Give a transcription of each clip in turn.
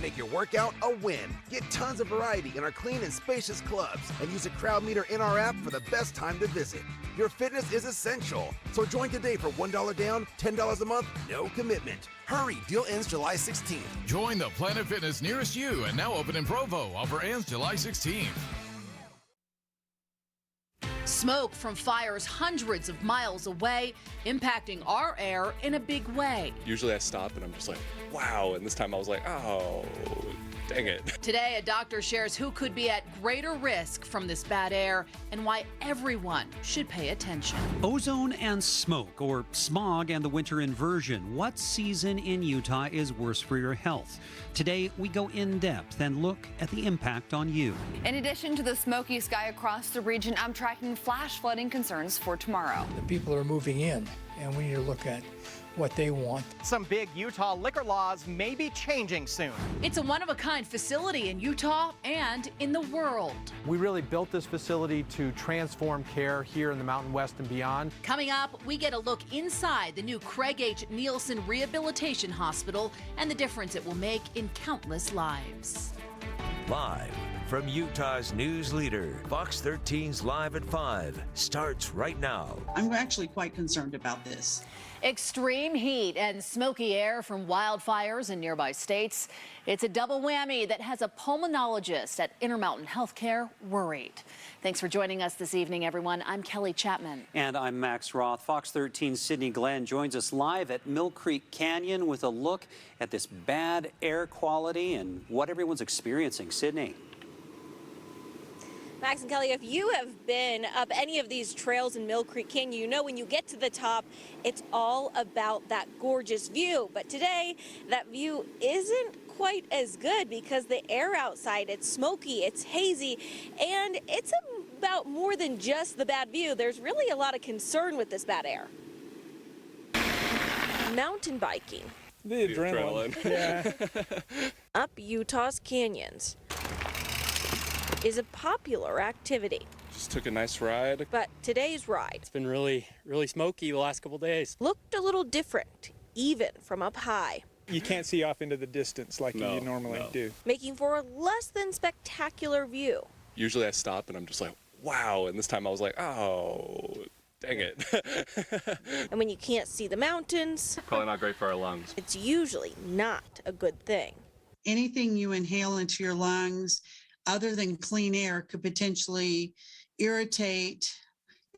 Make your workout a win. Get tons of variety in our clean and spacious clubs and use a crowd meter in our app for the best time to visit. Your fitness is essential, so join today for $1 down, $10 a month, no commitment. Hurry, deal ends July 16th. Join the Planet Fitness nearest you and now open in Provo. Offer ends July 16th. Smoke from fires hundreds of miles away, impacting our air in a big way. Usually I stop and I'm just like, wow. And this time I was like, oh, dang it. Today, a doctor shares who could be at greater risk from this bad air and why everyone should pay attention. Ozone and smoke, or smog and the winter inversion. What season in Utah is worse for your health? Today, we go in depth and look at the impact on you. In addition to the smoky sky across the region, I'm tracking flash flooding concerns for tomorrow. The people are moving in, and we need to look at what they want. Some big Utah liquor laws may be changing soon. It's a one-of-a-kind facility in Utah and in the world. We really built this facility to transform care here in the Mountain West and beyond. Coming up, we get a look inside the new Craig H. Nielsen Rehabilitation Hospital and the difference it will make in countless lives. Live from Utah's news leader, Fox 13's Live at 5 starts right now. I'm actually quite concerned about this. Extreme heat and smoky air from wildfires in nearby states. It's a double whammy that has a pulmonologist at Intermountain Healthcare worried. Thanks for joining us this evening, everyone. I'm Kelly Chapman. And I'm Max Roth. Fox 13's Sydney Glenn joins us live at Mill Creek Canyon with a look at this bad air quality and what everyone's experiencing. Sydney. Max and Kelly, if you have been up any of these trails in Mill Creek Canyon, you know when you get to the top, it's all about that gorgeous view. But today, that view isn't quite as good because the air outside, it's smoky, it's hazy, and it's about more than just the bad view. There's really a lot of concern with this bad air. Mountain biking. The adrenaline. Yeah. Up Utah's canyons is a popular activity. Just took a nice ride. But today's ride, it's been really smoky the last couple days. Looked a little different, even from up high. You can't see off into the distance like you normally do. Making for a less than spectacular view. Usually I stop and I'm just like, wow. And this time I was like, oh, dang it. And when you can't see the mountains, Probably not great for our lungs. it's usually not a good thing. Anything you inhale into your lungs other than clean air could potentially irritate,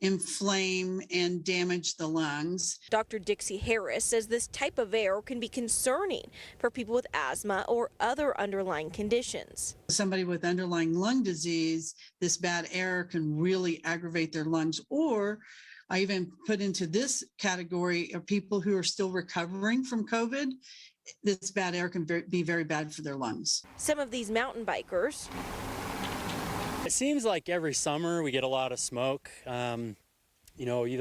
inflame, and damage the lungs. Dr. Dixie Harris says this type of air can be concerning for people with asthma or other underlying conditions. Somebody with underlying lung disease, this bad air can really aggravate their lungs. Or I even put into this category of people who are still recovering from COVID. This bad air can be very bad for their lungs. Some of these mountain bikers, It seems like every summer we get a lot of smoke, either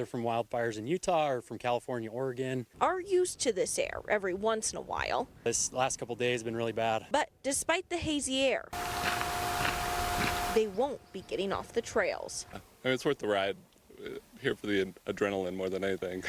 from wildfires in Utah or from California, Oregon. are used to this air every once in a while. This last couple days have been really bad. But despite the hazy air, they won't be getting off the trails. I mean, it's worth the ride. Here for the adrenaline more than anything.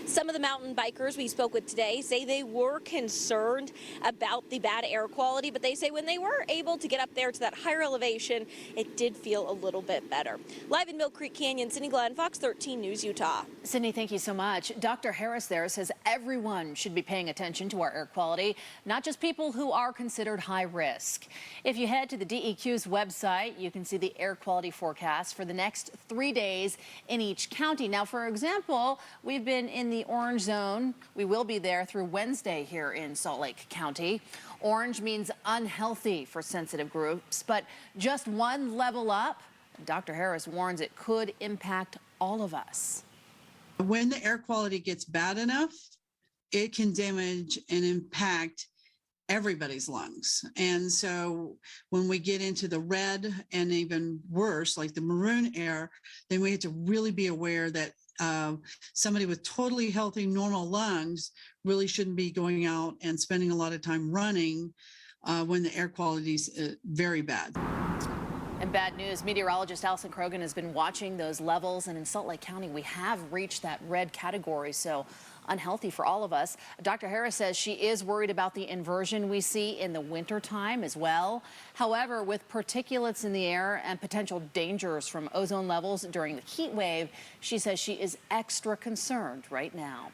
Some of the mountain bikers we spoke with today say they were concerned about the bad air quality, but they say when they were able to get up there to that higher elevation, it did feel a little bit better. Live in Mill Creek Canyon, Sydney Glenn, Fox 13 News, Utah. Sydney, thank you so much. Dr. Harris there says everyone should be paying attention to our air quality, not just people who are considered high risk. If you head to the DEQ's website, you can see the air quality forecast for the next 3 days in each county. Now, for example, we've been in the orange zone. We will be there through Wednesday here in Salt Lake County. Orange means unhealthy for sensitive groups, but just one level up, Dr. Harris warns it could impact all of us. When the air quality gets bad enough, it can damage and impact everybody's lungs. And so when we get into the red and even worse, like the maroon air, then we have to really be aware that somebody with totally healthy, normal lungs really shouldn't be going out and spending a lot of time running when the air quality is very bad. And bad news, meteorologist Allison Krogan has been watching those levels, and in Salt Lake County, we have reached that red category. So unhealthy for all of us. Dr. Harris says she is worried about the inversion we see in the wintertime as well. However, with particulates in the air and potential dangers from ozone levels during the heat wave, she says she is extra concerned right now.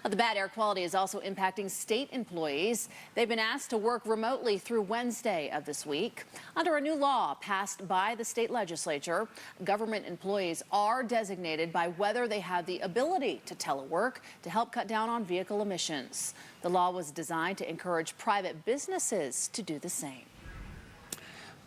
The bad air quality is also impacting state employees. They've been asked to work remotely through Wednesday of this week. Under a new law passed by the state legislature, government employees are designated by whether they have the ability to telework to help cut down on vehicle emissions. The law was designed to encourage private businesses to do the same.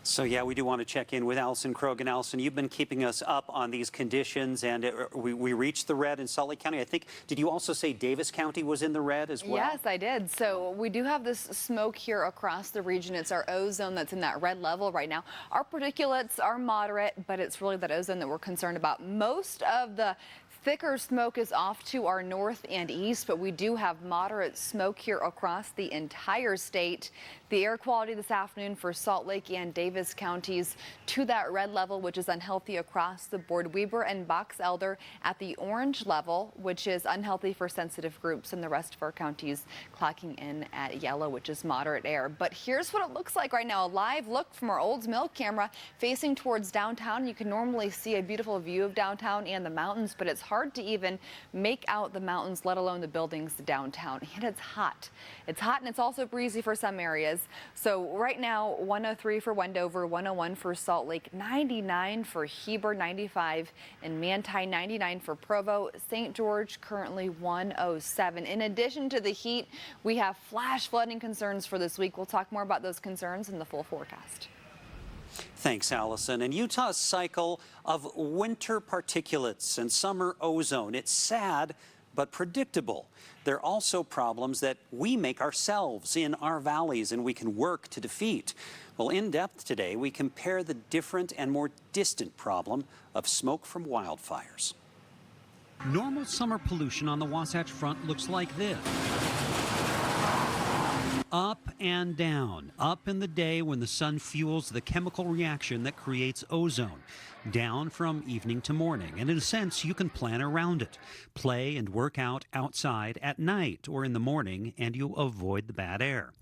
So, yeah, we do want to check in with Allison Krogan. Allison, you've been keeping us up on these conditions, and we reached the red in Salt Lake County. I think, did you also say Davis County was in the red as well? Yes, I did. So we do have this smoke here across the region. It's our ozone that's in that red level right now. Our particulates are moderate, but it's really that ozone that we're concerned about. Most of the thicker smoke is off to our north and east, but we do have moderate smoke here across the entire state. The air quality this afternoon for Salt Lake and Davis counties to that red level, which is unhealthy across the board. Weber and Box Elder at the orange level, which is unhealthy for sensitive groups, and the rest of our counties clocking in at yellow, which is moderate air. But here's what it looks like right now. A live look from our Olds Mill camera facing towards downtown. You can normally see a beautiful view of downtown and the mountains, but it's hard to even make out the mountains, let alone the buildings downtown. And it's hot. It's hot, and it's also breezy for some areas. So right now, 103 for Wendover, 101 for Salt Lake, 99 for Heber, 95 in Manti, 99 for Provo, St. George currently 107. In addition to the heat, we have flash flooding concerns for this week. We'll talk more about those concerns in the full forecast. Thanks, Allison. And Utah's cycle of winter particulates and summer ozone, it's sad but predictable. There are also problems that we make ourselves in our valleys and we can work to defeat. Well, in depth today, we compare the different and more distant problem of smoke from wildfires. Normal summer pollution on the Wasatch Front looks like this. Up and down. Up in the day when the sun fuels the chemical reaction that creates ozone. Down from evening to morning. And in a sense, you can plan around it. Play and work out outside at night or in the morning, and you'll avoid the bad air.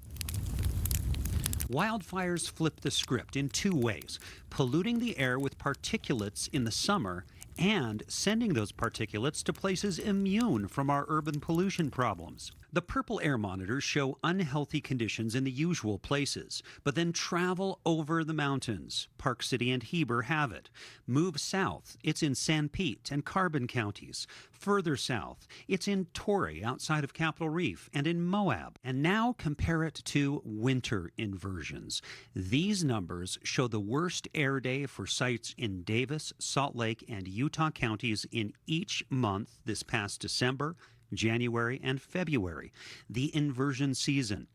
Wildfires flip the script in two ways: polluting the air with particulates in the summer and sending those particulates to places immune from our urban pollution problems. The purple air monitors show unhealthy conditions in the usual places, but then travel over the mountains. Park City and Heber have it. Move south, it's in San Pete and Carbon counties. Further south, it's in Torrey outside of Capitol Reef and in Moab. And now compare it to winter inversions. These numbers show the worst air day for sites in Davis, Salt Lake, and Utah counties in each month this past December, January, and February, the inversion season.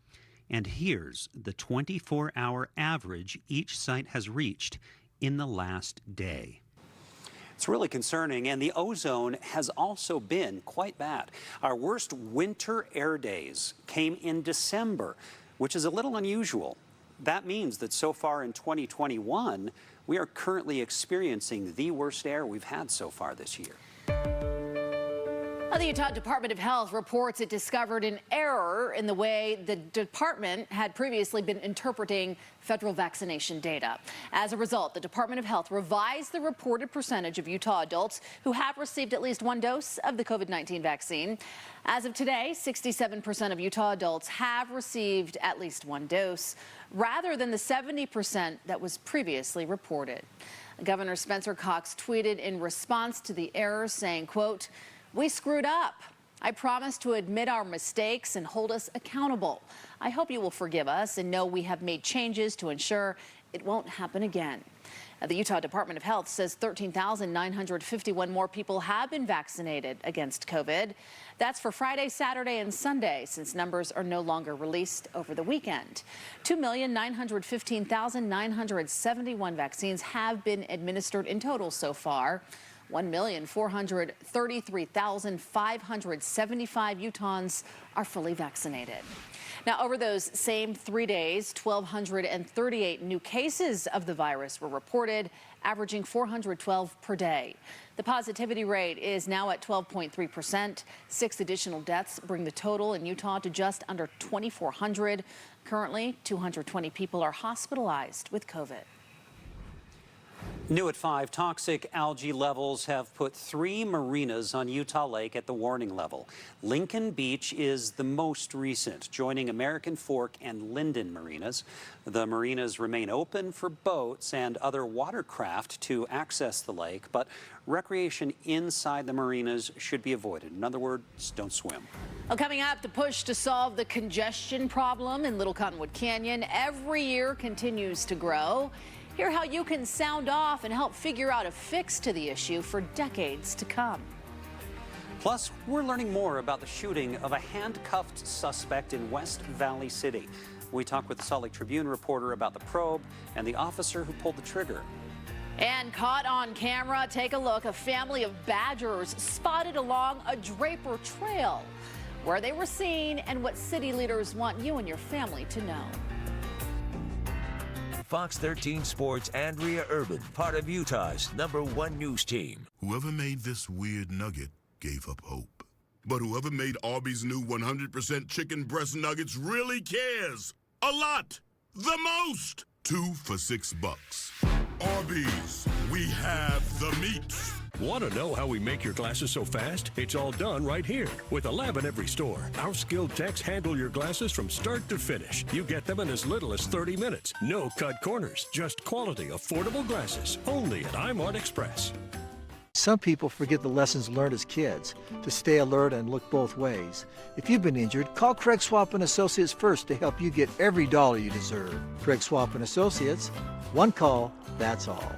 And here's the 24-hour average each site has reached in the last day. It's really concerning, and the ozone has also been quite bad. Our worst winter air days came in December, which is a little unusual. That means that so far in 2021, we are currently experiencing the worst air we've had so far this year. The Utah Department of Health reports it discovered an error in the way the department had previously been interpreting federal vaccination data. As a result, the Department of Health revised the reported percentage of Utah adults who have received at least one dose of the COVID-19 vaccine. As of today, 67% of Utah adults have received at least one dose, rather than the 70% that was previously reported. Governor Spencer Cox tweeted in response to the error, saying, quote, "We screwed up. I promise to admit our mistakes and hold us accountable. I hope you will forgive us and know we have made changes to ensure it won't happen again." The Utah Department of Health says 13,951 more people have been vaccinated against COVID. That's for Friday, Saturday, and Sunday, since numbers are no longer released over the weekend. 2,915,971 vaccines have been administered in total so far. 1,433,575 Utahns are fully vaccinated. Now, over those same 3 days, 1,238 new cases of the virus were reported, averaging 412 per day. The positivity rate is now at 12.3%. 6 additional deaths bring the total in Utah to just under 2,400. Currently, 220 people are hospitalized with COVID. New at 5, toxic algae levels have put 3 marinas on Utah Lake at the warning level. Lincoln Beach is the most recent, joining American Fork and Linden marinas. The marinas remain open for boats and other watercraft to access the lake, but recreation inside the marinas should be avoided. In other words, don't swim. Well, coming up, the push to solve the congestion problem in Little Cottonwood Canyon every year continues to grow. Hear how you can sound off and help figure out a fix to the issue for decades to come. Plus, we're learning more about the shooting of a handcuffed suspect in West Valley City. We talk with the Salt Lake Tribune reporter about the probe and the officer who pulled the trigger. And caught on camera, take a look. A family of badgers spotted along a Draper Trail, where they were seen and what city leaders want you and your family to know. Fox 13 Sports' Andrea Urban, part of Utah's #1 news team. Whoever made this weird nugget gave up hope. But whoever made Arby's new 100% chicken breast nuggets really cares. A lot. The most. 2 for $6. Arby's, we have the meats. Want to know how we make your glasses so fast? It's all done right here. With a lab in every store, our skilled techs handle your glasses from start to finish. You get them in as little as 30 minutes. No cut corners, just quality, affordable glasses. Only at iMart Express. Some people forget the lessons learned as kids, to stay alert and look both ways. If you've been injured, call Craig Swap & Associates first to help you get every dollar you deserve. Craig Swap & Associates, one call, that's all.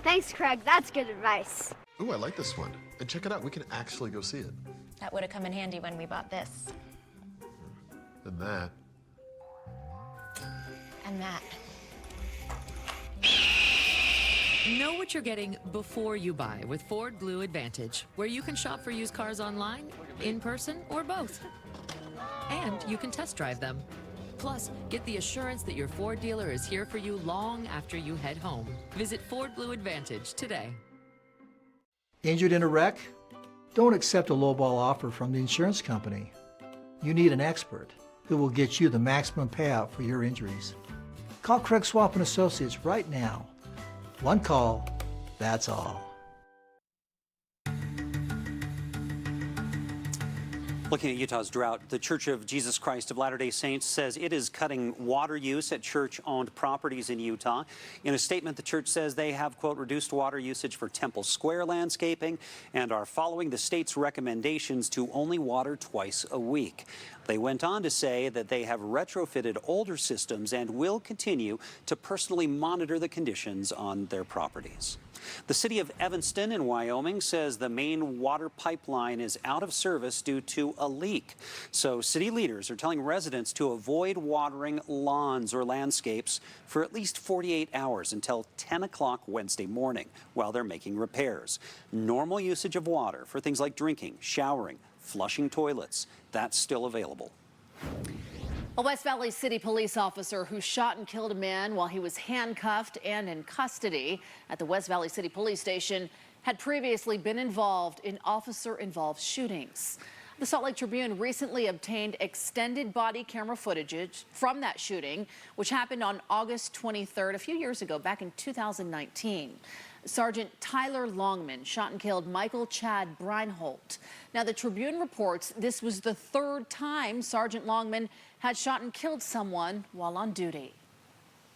Thanks, Craig. That's good advice. Ooh, I like this one. And check it out. We can actually go see it. That would have come in handy when we bought this. And that. And that. Know what you're getting before you buy with Ford Blue Advantage, where you can shop for used cars online, in person, or both. And you can test drive them. Plus, get the assurance that your Ford dealer is here for you long after you head home. Visit Ford Blue Advantage today. Injured in a wreck? Don't accept a lowball offer from the insurance company. You need an expert who will get you the maximum payout for your injuries. Call Craig Swap & Associates right now. One call, that's all. Looking at Utah's drought, the Church of Jesus Christ of Latter-day Saints says it is cutting water use at church-owned properties in Utah. In a statement, the church says they have, quote, reduced water usage for Temple Square landscaping and are following the state's recommendations to only water twice a week. They went on to say that they have retrofitted older systems and will continue to personally monitor the conditions on their properties. The city of Evanston in Wyoming says the main water pipeline is out of service due to a leak. So city leaders are telling residents to avoid watering lawns or landscapes for at least 48 hours until 10 o'clock Wednesday morning while they're making repairs. Normal usage of water for things like drinking, showering, flushing toilets, that's still available. A West Valley City police officer who shot and killed a man while he was handcuffed and in custody at the West Valley City Police Station had previously been involved in officer-involved shootings. The Salt Lake Tribune recently obtained extended body camera footage from that shooting, which happened on August 23rd, a few years ago, back in 2019. Sergeant Tyler Longman shot and killed Michael Chad Breinholt. Now, the Tribune reports this was the 3rd time Sergeant Longman had shot and killed someone while on duty.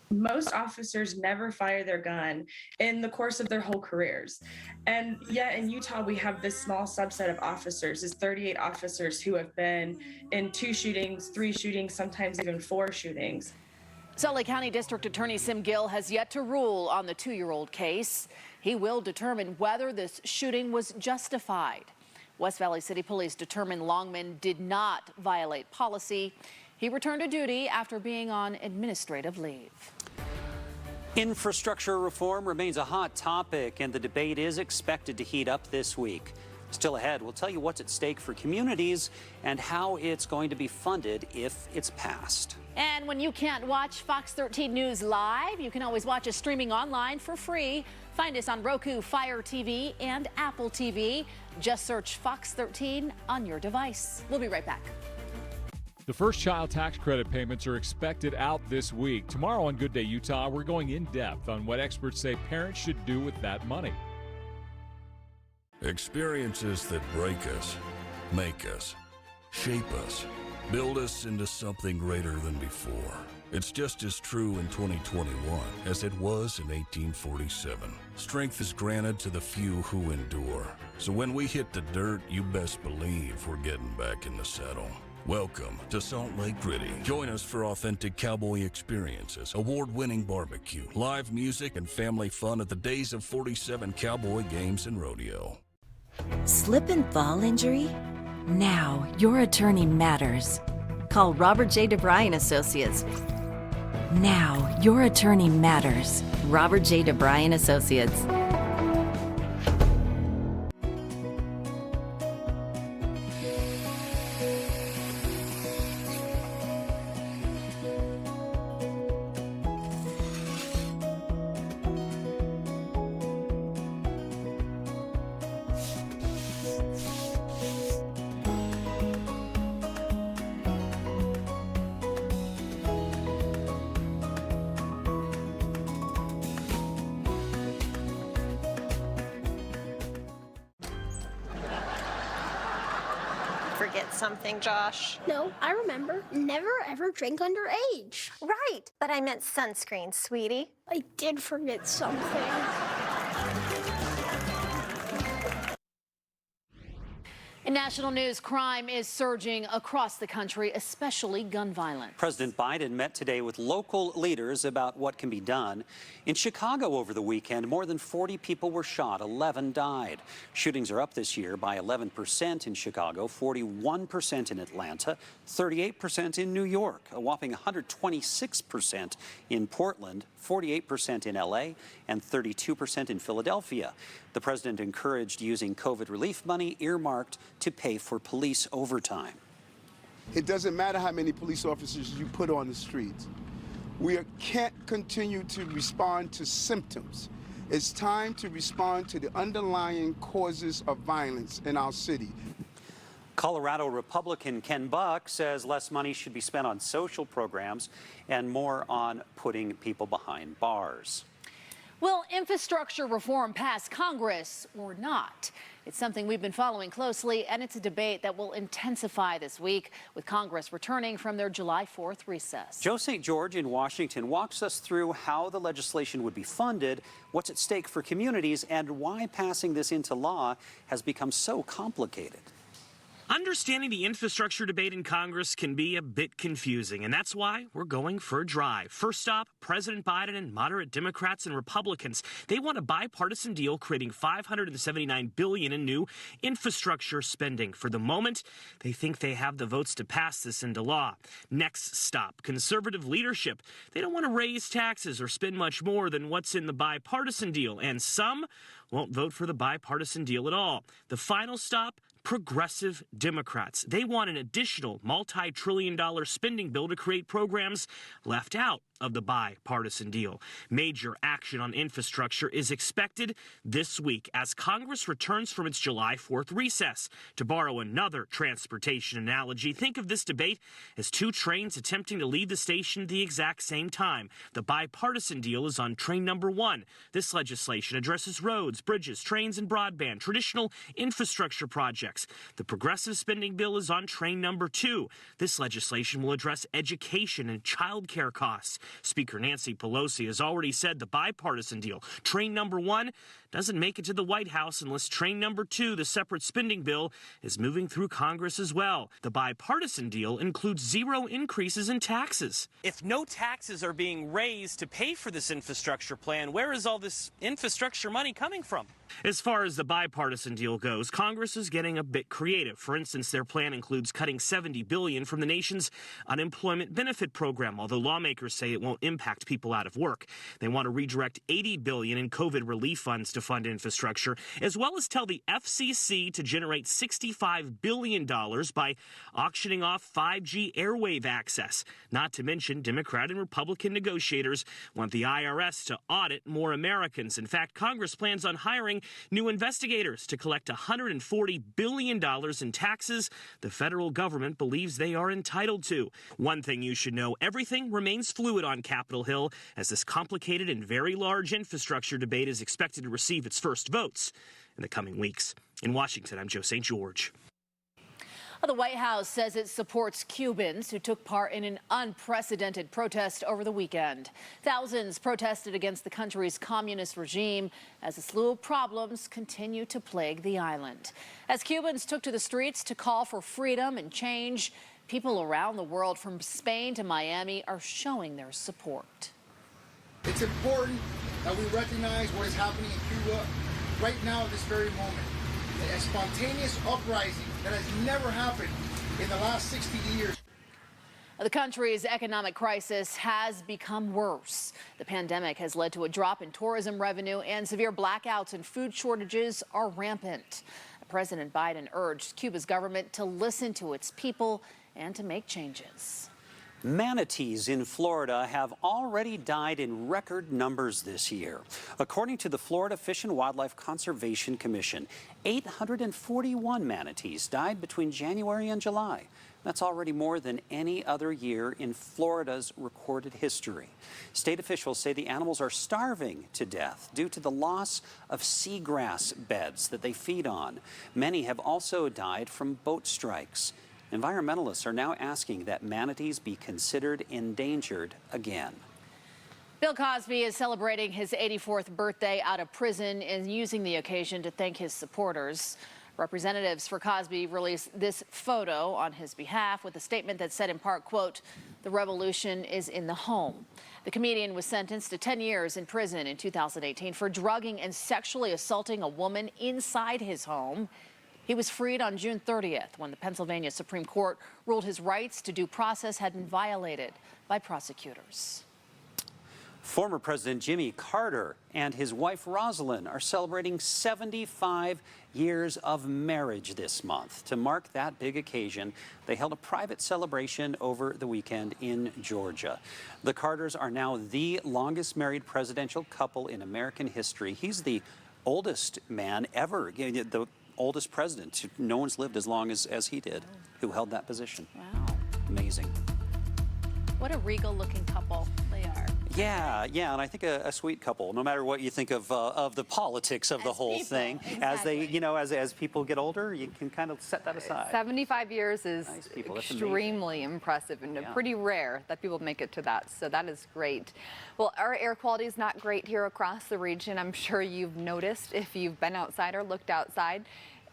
Most officers never fire their gun in the course of their whole careers. And yet in Utah, we have this small subset of officers, is 38 officers who have been in 2 shootings, 3 shootings, sometimes even 4 shootings. Salt Lake County District Attorney Sim Gill has yet to rule on the 2-year-old case. He will determine whether this shooting was justified. West Valley City Police determined Longman did not violate policy. He returned to duty after being on administrative leave. Infrastructure reform remains a hot topic, and the debate is expected to heat up this week. Still ahead, we'll tell you what's at stake for communities and how it's going to be funded if it's passed. And when you can't watch Fox 13 News live, you can always watch us streaming online for free. Find us on Roku, Fire TV, and Apple TV. Just search Fox 13 on your device. We'll be right back. The first child tax credit payments are expected out this week. Tomorrow on Good Day Utah, we're going in depth on what experts say parents should do with that money. Experiences that break us, make us, shape us, build us into something greater than before. It's just as true in 2021 as it was in 1847. Strength is granted to the few who endure. So when we hit the dirt, you best believe we're getting back in the saddle. Welcome to Salt Lake Gritty. Join us for authentic cowboy experiences, award-winning barbecue, live music, and family fun at the Days of 47 Cowboy Games and Rodeo. Slip and fall injury? Now your attorney matters. Call Robert J. DeBryan Associates. Now your attorney matters. Robert J. DeBryan Associates. Forget something, Josh? No, I remember. Never ever drink underage. Right, but I meant sunscreen, sweetie. I did forget something. In national news, crime is surging across the country, especially gun violence. President Biden met today with local leaders about what can be done. In Chicago over the weekend, more than 40 people were shot, 11 died. Shootings are up this year by 11% in Chicago, 41% in Atlanta, 38% in New York, a whopping 126% in Portland, 48% in LA, and 32% in Philadelphia. The president encouraged using COVID relief money earmarked to pay for police overtime. It doesn't matter how many police officers you put on the streets. We can't continue to respond to symptoms. It's time to respond to the underlying causes of violence in our city. Colorado Republican Ken Buck says less money should be spent on social programs and more on putting people behind bars. Will infrastructure reform pass Congress or not? It's something we've been following closely, and it's a debate that will intensify this week with Congress returning from their July 4th recess. Joe St. George in Washington walks us through how the legislation would be funded, what's at stake for communities, and why passing this into law has become so complicated. Understanding the infrastructure debate in Congress can be a bit confusing, and that's why we're going for a drive. First stop, President Biden and moderate Democrats and Republicans. They want a bipartisan deal creating $579 billion in new infrastructure spending. For the moment, they think they have the votes to pass this into law. Next stop, conservative leadership. They don't want to raise taxes or spend much more than what's in the bipartisan deal, and some won't vote for the bipartisan deal at all. The final stop, progressive Democrats. They want an additional multi-trillion-dollar spending bill to create programs left out of the bipartisan deal. Major action on infrastructure is expected this week as Congress returns from its July 4th recess. To borrow another transportation analogy, think of this debate as two trains attempting to leave the station at the exact same time. The bipartisan deal is on train number 1. This legislation addresses roads, bridges, trains, and broadband, traditional infrastructure projects. The progressive spending bill is on train number 2. This legislation will address education and child care costs. Speaker Nancy Pelosi has already said the bipartisan deal, train number 1, doesn't make it to the White House unless train number 2, the separate spending bill, is moving through Congress as well. The bipartisan deal includes 0 increases in taxes. If no taxes are being raised to pay for this infrastructure plan, where is all this infrastructure money coming from? As far as the bipartisan deal goes, Congress is getting a bit creative. For instance, their plan includes cutting $70 billion from the nation's unemployment benefit program, although lawmakers say it won't impact people out of work. They want to redirect $80 billion in COVID relief funds to fund infrastructure, as well as tell the FCC to generate $65 billion by auctioning off 5G airwave access. Not to mention, Democrat and Republican negotiators want the IRS to audit more Americans. In fact, Congress plans on hiring new investigators to collect $140 billion in taxes the federal government believes they are entitled to. One thing you should know, everything remains fluid on Capitol Hill as this complicated and very large infrastructure debate is expected to receive its first votes in the coming weeks. In Washington, I'm Joe St. George. The White House says it supports Cubans who took part in an unprecedented protest over the weekend. Thousands protested against the country's communist regime as a slew of problems continue to plague the island. As Cubans took to the streets to call for freedom and change, people around the world from Spain to Miami are showing their support. It's important that we recognize what is happening in Cuba right now at this very moment. A spontaneous uprising that has never happened in the last 60 years. The country's economic crisis has become worse. The pandemic has led to a drop in tourism revenue, and severe blackouts and food shortages are rampant. President Biden urged Cuba's government to listen to its people and to make changes. Manatees in Florida have already died in record numbers this year. According to the Florida Fish and Wildlife Conservation Commission, 841 manatees died between January and July. That's already more than any other year in Florida's recorded history. State officials say the animals are starving to death due to the loss of seagrass beds that they feed on. Many have also died from boat strikes. Environmentalists are now asking that manatees be considered endangered again. Bill Cosby is celebrating his 84th birthday out of prison and using the occasion to thank his supporters. Representatives for Cosby released this photo on his behalf with a statement that said in part, quote, "The revolution is in the home." The comedian was sentenced to 10 years in prison in 2018 for drugging and sexually assaulting a woman inside his home. He was freed on June 30th when the Pennsylvania Supreme Court ruled his rights to due process had been violated by prosecutors. Former President Jimmy Carter and his wife Rosalind are celebrating 75 years of marriage this month. To mark that big occasion, they held a private celebration over the weekend in Georgia. The Carters are now the longest married presidential couple in American history. He's the oldest man ever, the oldest president. No one's lived as long as he did, who held that position. Wow. Amazing. What a regal-looking couple they are. Yeah, and I think a sweet couple, no matter what you think of the politics of the whole thing. Exactly. As they, as people get older, you can kind of set that aside. 75 years is people. That's extremely impressive and pretty rare that people make it to that. So that is great. Well, our air quality is not great here across the region. I'm sure you've noticed if you've been outside or looked outside.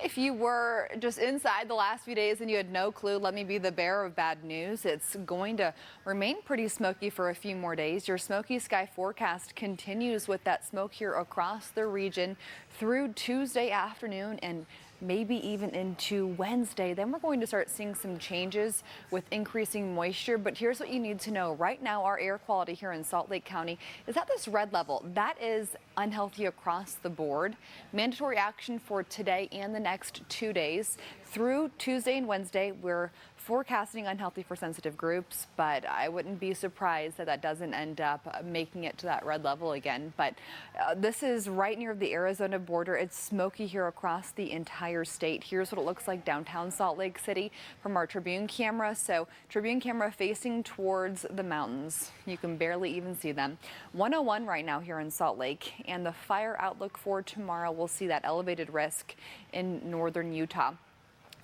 If you were just inside the last few days and you had no clue, let me be the bearer of bad news. It's going to remain pretty smoky for a few more days. Your smoky sky forecast continues with that smoke here across the region through Tuesday afternoon and maybe even into Wednesday. Then we're going to start seeing some changes with increasing moisture. But here's what you need to know. Right now, our air quality here in Salt Lake County is at this red level. That is unhealthy across the board. Mandatory action for today and the next 2 days. Through Tuesday and Wednesday, we're forecasting unhealthy for sensitive groups, but I wouldn't be surprised that that doesn't end up making it to that red level again. But this is right near the Arizona border. It's smoky here across the entire state. Here's what it looks like downtown Salt Lake City from our Tribune camera. So Tribune camera facing towards the mountains. You can barely even see them. 101 right now here in Salt Lake, and the fire outlook for tomorrow, we'll see that elevated risk in northern Utah.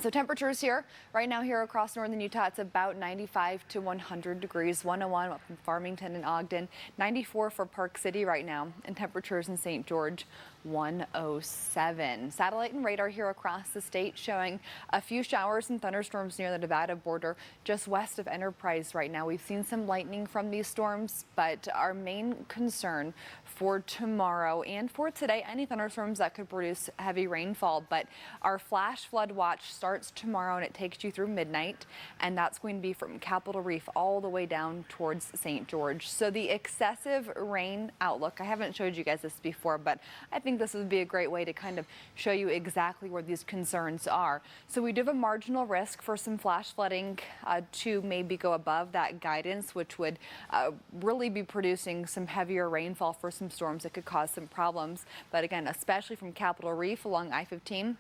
So temperatures here right now here across northern Utah, it's about 95 to 100 degrees. 101 up in Farmington and Ogden, 94 for Park City right now, and temperatures in St. George 107. Satellite and radar here across the state showing a few showers and thunderstorms near the Nevada border just west of Enterprise right now. We've seen some lightning from these storms, but our main concern for tomorrow and for today, any thunderstorms that could produce heavy rainfall. But our flash flood watch starts tomorrow and it takes you through midnight, and that's going to be from Capitol Reef all the way down towards St. George. So the excessive rain outlook, I haven't showed you guys this before, but I think this would be a great way to kind of show you exactly where these concerns are. So we do have a marginal risk for some flash flooding to maybe go above that guidance, which would really be producing some heavier rainfall for some storms that could cause some problems. But again, especially from Capitol Reef along I-15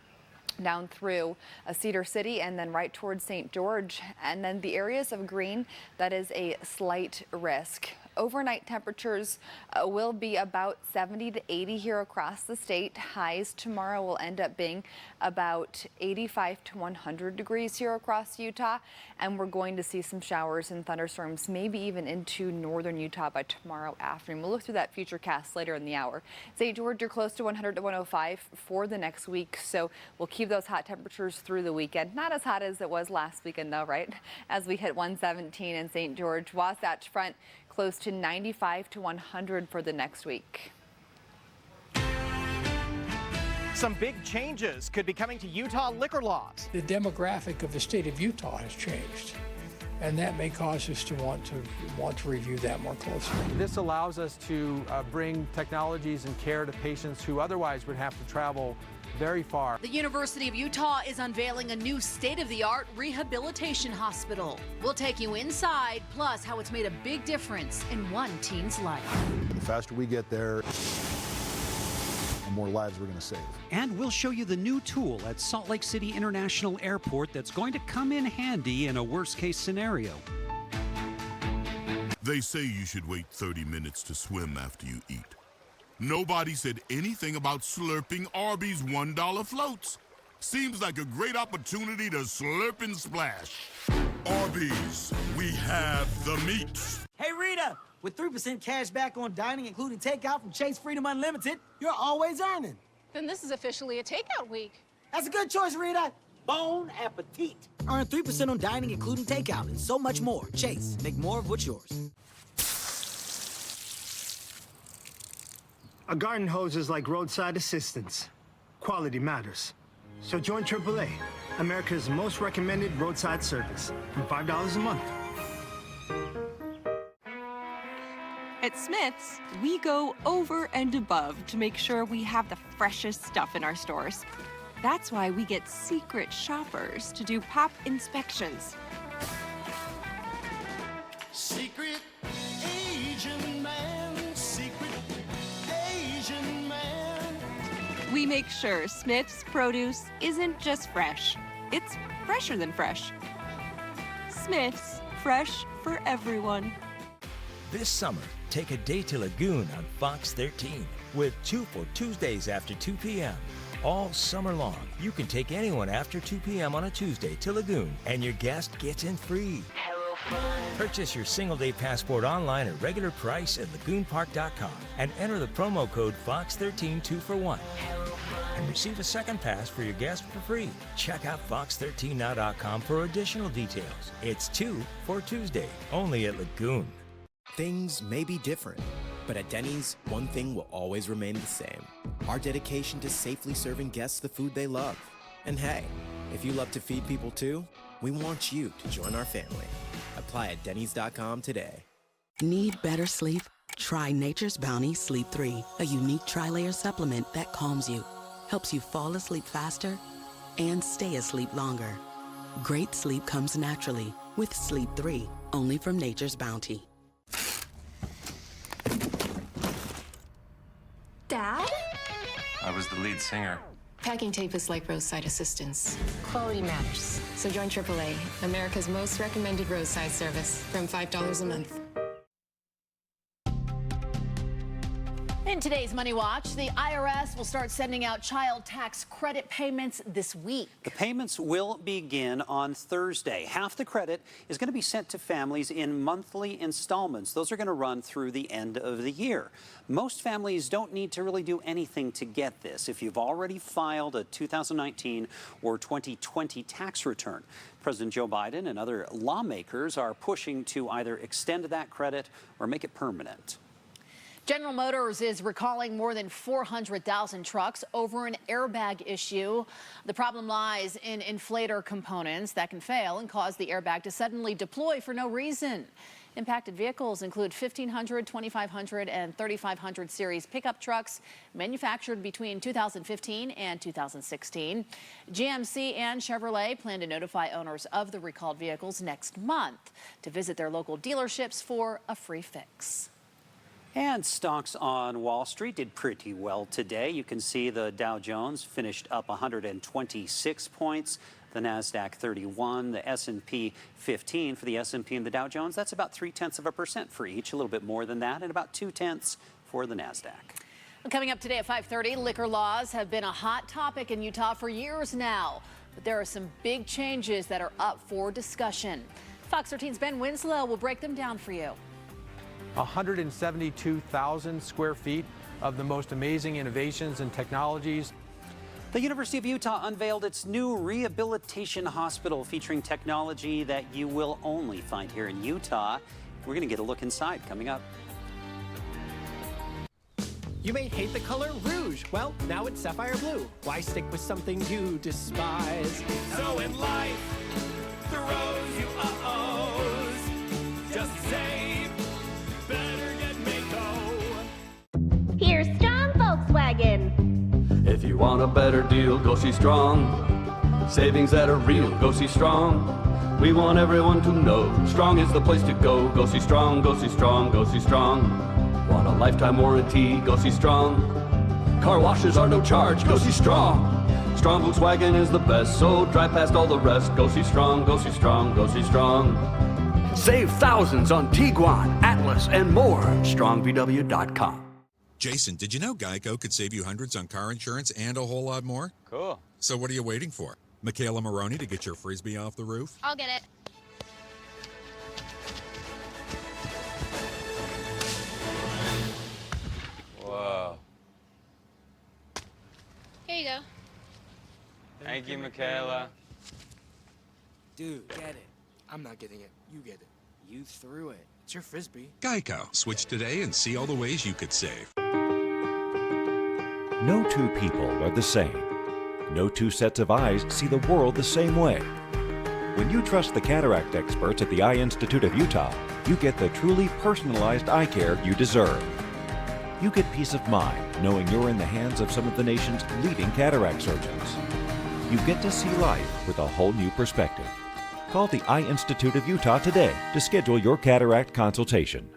down through Cedar City and then right towards St. George. And then the areas of green, that is a slight risk. Overnight temperatures will be about 70 to 80 here across the state. Highs tomorrow will end up being about 85 to 100 degrees here across Utah. And we're going to see some showers and thunderstorms, maybe even into northern Utah by tomorrow afternoon. We'll look through that future cast later in the hour. St. George, you're close to 100 to 105 for the next week. So we'll keep those hot temperatures through the weekend. Not as hot as it was last weekend, though, right? As we hit 117 in St. George. Wasatch Front close to 95 to 100 for the next week. Some big changes could be coming to Utah liquor laws. The demographic of the state of Utah has changed, and that may cause us to want to review that more closely. This allows us to bring technologies and care to patients who otherwise would have to travel very far. The University of Utah is unveiling a new state-of-the-art rehabilitation hospital. We'll take you inside, plus how it's made a big difference in one teen's life. The faster we get there, the more lives we're going to save. And we'll show you the new tool at Salt Lake City International Airport that's going to come in handy in a worst-case scenario. They say you should wait 30 minutes to swim after you eat. Nobody said anything about slurping Arby's $1 floats. Seems like a great opportunity to slurp and splash. Arby's, we have the meats. Hey Rita, with 3% cash back on dining, including takeout from Chase Freedom Unlimited, you're always earning. Then this is officially a takeout week. That's a good choice, Rita. Bon appetit. Earn 3% on dining, including takeout, and so much more. Chase, make more of what's yours. A garden hose is like roadside assistance. Quality matters. So join AAA, America's most recommended roadside service, from $5 a month. At Smith's, we go over and above to make sure we have the freshest stuff in our stores. That's why we get secret shoppers to do pop inspections. Secret Asian man, secret Asian man. We make sure Smith's produce isn't just fresh, it's fresher than fresh. Smith's, fresh for everyone. This summer, take a day to Lagoon on Fox 13 with 2 for Tuesdays after 2 p.m. All summer long, you can take anyone after 2 p.m. on a Tuesday to Lagoon, and your guest gets in free. Purchase your single-day passport online at regular price at lagoonpark.com and enter the promo code FOX13 2-for-1 and receive a second pass for your guest for free. Check out fox13now.com for additional details. It's 2 for Tuesday, only at Lagoon. Things may be different, but at Denny's, one thing will always remain the same. Our dedication to safely serving guests the food they love. And hey, if you love to feed people too, we want you to join our family. Apply at dennys.com today. Need better sleep? Try Nature's Bounty Sleep 3, a unique tri-layer supplement that calms you, helps you fall asleep faster, and stay asleep longer. Great sleep comes naturally with Sleep 3, only from Nature's Bounty. Dad? I was the lead singer. Packing tape is like roadside assistance. Quality matters. So join AAA, America's most recommended roadside service, from $5 a month. In today's Money Watch, the IRS will start sending out child tax credit payments this week. The payments will begin on Thursday. Half the credit is going to be sent to families in monthly installments. Those are going to run through the end of the year. Most families don't need to really do anything to get this if you've already filed a 2019 or 2020 tax return. President Joe Biden and other lawmakers are pushing to either extend that credit or make it permanent. General Motors is recalling more than 400,000 trucks over an airbag issue. The problem lies in inflator components that can fail and cause the airbag to suddenly deploy for no reason. Impacted vehicles include 1,500, 2,500, and 3,500 series pickup trucks manufactured between 2015 and 2016. GMC and Chevrolet plan to notify owners of the recalled vehicles next month to visit their local dealerships for a free fix. And stocks on Wall Street did pretty well today. You can see the Dow Jones finished up 126 points, the NASDAQ 31, the S&P 15 for the S&P and the Dow Jones. That's about 0.3% for each, a little bit more than that, and about 0.2 for the NASDAQ. Coming up today at 5:30, liquor laws have been a hot topic in Utah for years now, but there are some big changes that are up for discussion. Fox 13's Ben Winslow will break them down for you. 172,000 square feet of the most amazing innovations and technologies. The University of Utah unveiled its new rehabilitation hospital featuring technology that you will only find here in Utah. We're going to get a look inside coming up. You may hate the color rouge. Well, now it's sapphire blue. Why stick with something you despise? So in life, throws you uh-ohs. Just save. Better get Mako. Here's Strong Volkswagen. If you want a better deal, go see Strong. Savings that are real, go see Strong. We want everyone to know Strong is the place to go. Go see Strong, go see Strong, go see Strong. Want a lifetime warranty, go see Strong. Car washes are no charge, go see Strong. Strong Volkswagen is the best, so drive past all the rest. Go see Strong, go see Strong, go see Strong. Save thousands on Tiguan, Atlas, and more. StrongVW.com. Jason, did you know Geico could save you hundreds on car insurance and a whole lot more? Cool. So what are you waiting for? Michaela Maroney to get your Frisbee off the roof? I'll get it. Whoa. Here you go. Thank you, Michaela. Dude, get it. I'm not getting it. You get it. You threw it. It's your Frisbee. Geico. Switch today and see all the ways you could save. No two people are the same. No two sets of eyes see the world the same way. When you trust the cataract experts at the Eye Institute of Utah, you get the truly personalized eye care you deserve. You get peace of mind knowing you're in the hands of some of the nation's leading cataract surgeons. You get to see life with a whole new perspective. Call the Eye Institute of Utah today to schedule your cataract consultation.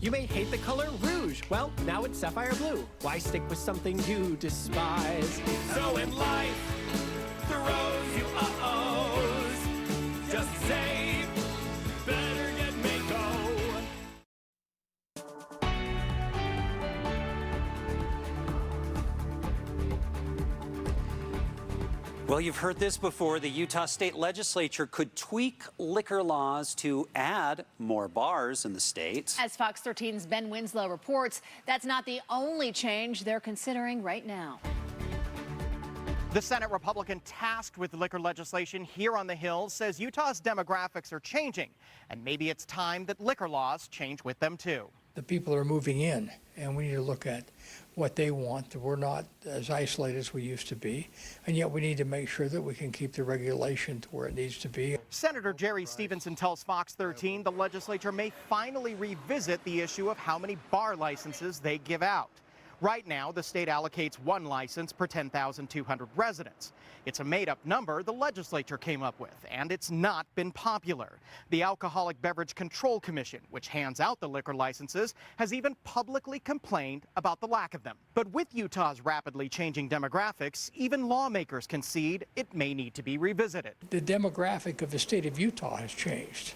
You may hate the color rouge. Well, now it's sapphire blue. Why stick with something you despise? So in life, throws you uh-ohs. Just save. Better get Mako. Well, you've heard this before. The Utah State Legislature could tweak liquor laws to add more bars in the state. As Fox 13's Ben Winslow reports, that's not the only change they're considering right now. The Senate Republican tasked with liquor legislation here on the Hill says Utah's demographics are changing, and maybe it's time that liquor laws change with them too. The people are moving in, and we need to look at what they want. We're not as isolated as we used to be, and yet we need to make sure that we can keep the regulation to where it needs to be. Senator Jerry Stevenson tells Fox 13 the legislature may finally revisit the issue of how many bar licenses they give out. Right now, the state allocates one license per 10,200 residents. It's a made-up number the legislature came up with, and it's not been popular. The Alcoholic Beverage Control Commission, which hands out the liquor licenses, has even publicly complained about the lack of them. But with Utah's rapidly changing demographics, even lawmakers concede it may need to be revisited. The demographic of the state of Utah has changed.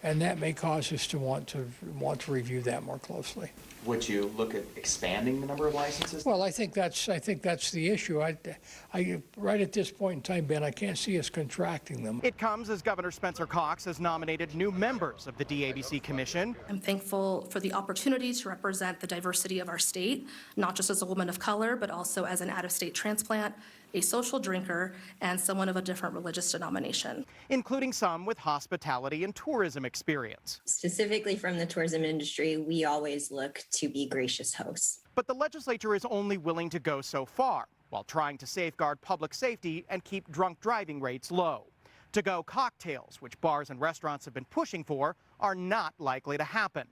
And that may cause us to want to review that more closely. Would you look at expanding the number of licenses? Well, I think that's the issue. Right at this point in time, Ben, I can't see us contracting them. It comes as Governor Spencer Cox has nominated new members of the DABC Commission. I'm thankful for the opportunity to represent the diversity of our state, not just as a woman of color, but also as an out-of-state transplant, a social drinker, and someone of a different religious denomination. Including some with hospitality and tourism experience. Specifically from the tourism industry, we always look to be gracious hosts. But the legislature is only willing to go so far, while trying to safeguard public safety and keep drunk driving rates low. To-go cocktails, which bars and restaurants have been pushing for, are not likely to happen.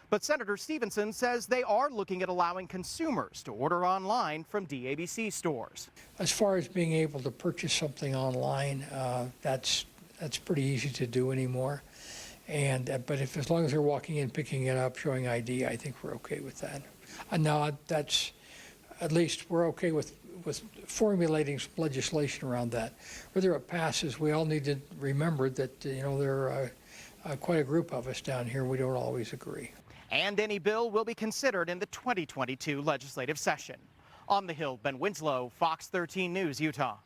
But Senator Stevenson says they are looking at allowing consumers to order online from DABC stores. As far as being able to purchase something online, that's pretty easy to do anymore. But as long as they're walking in, picking it up, showing ID, I think we're okay with that. Now that's at least we're okay with formulating some legislation around that. Whether it passes, we all need to remember that there are quite a group of us down here. We don't always agree. And any bill will be considered in the 2022 legislative session. On the Hill, Ben Winslow, Fox 13 News, Utah.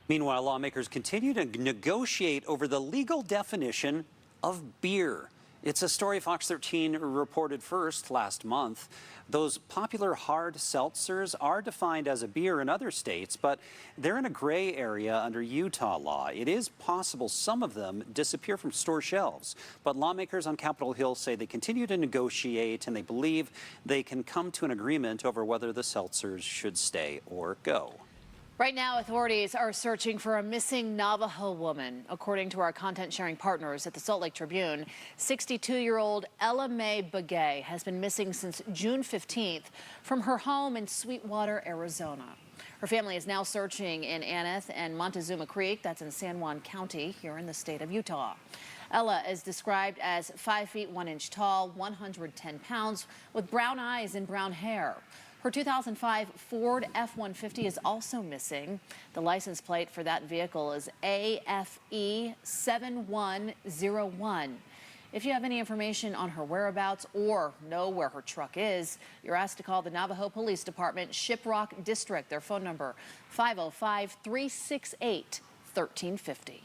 Meanwhile, lawmakers continue to negotiate over the legal definition of beer. It's a story Fox 13 reported first last month. Those popular hard seltzers are defined as a beer in other states, but they're in a gray area under Utah law. It is possible some of them disappear from store shelves, but lawmakers on Capitol Hill say they continue to negotiate and they believe they can come to an agreement over whether the seltzers should stay or go. Right now, authorities are searching for a missing Navajo woman. According to our content-sharing partners at the Salt Lake Tribune, 62-year-old Ella Mae Begay has been missing since June 15th from her home in Sweetwater, Arizona. Her family is now searching in Aneth and Montezuma Creek, that's in San Juan County, here in the state of Utah. Ella is described as 5 feet 1 inch tall, 110 pounds, with brown eyes and brown hair. Her 2005 Ford F-150 is also missing. The license plate for that vehicle is AFE 7101. If you have any information on her whereabouts or know where her truck is, you're asked to call the Navajo Police Department, Shiprock District. Their phone number, 505-368-1350.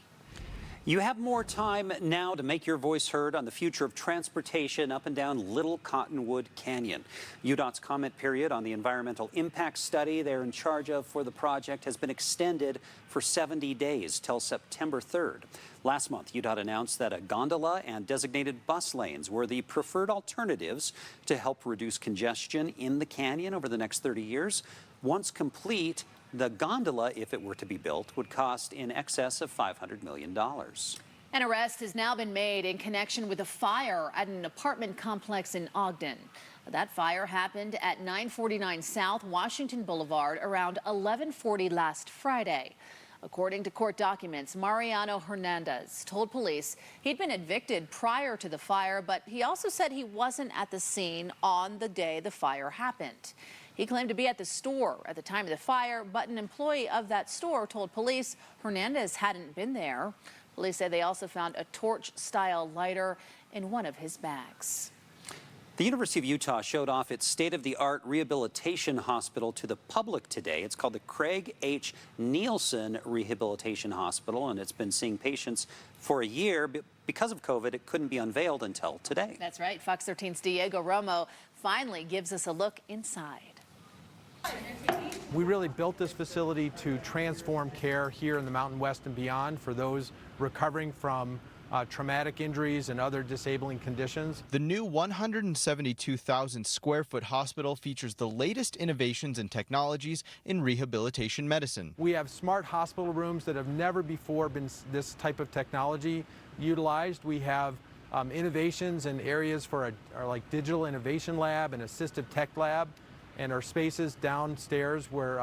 You have more time now to make your voice heard on the future of transportation up and down Little Cottonwood Canyon. UDOT's comment period on the environmental impact study they're in charge of for the project has been extended for 70 days till September 3rd. Last month, UDOT announced that a gondola and designated bus lanes were the preferred alternatives to help reduce congestion in the canyon over the next 30 years. Once complete, the gondola, if it were to be built, would cost in excess of $500 million. An arrest has now been made in connection with a fire at an apartment complex in Ogden. That fire happened at 949 South Washington Boulevard around 11:40 last Friday. According to court documents, Mariano Hernandez told police he'd been evicted prior to the fire, but he also said he wasn't at the scene on the day the fire happened. He claimed to be at the store at the time of the fire, but an employee of that store told police Hernandez hadn't been there. Police say they also found a torch-style lighter in one of his bags. The University of Utah showed off its state-of-the-art rehabilitation hospital to the public today. It's called the Craig H. Nielsen Rehabilitation Hospital, and it's been seeing patients for a year. Because of COVID, it couldn't be unveiled until today. That's right. Fox 13's Diego Romo finally gives us a look inside. We really built this facility to transform care here in the Mountain West and beyond for those recovering from traumatic injuries and other disabling conditions. The new 172,000 square foot hospital features the latest innovations and technologies in rehabilitation medicine. We have smart hospital rooms that have never before been this type of technology utilized. We have innovations in areas for our like digital innovation lab and assistive tech lab, and our spaces downstairs where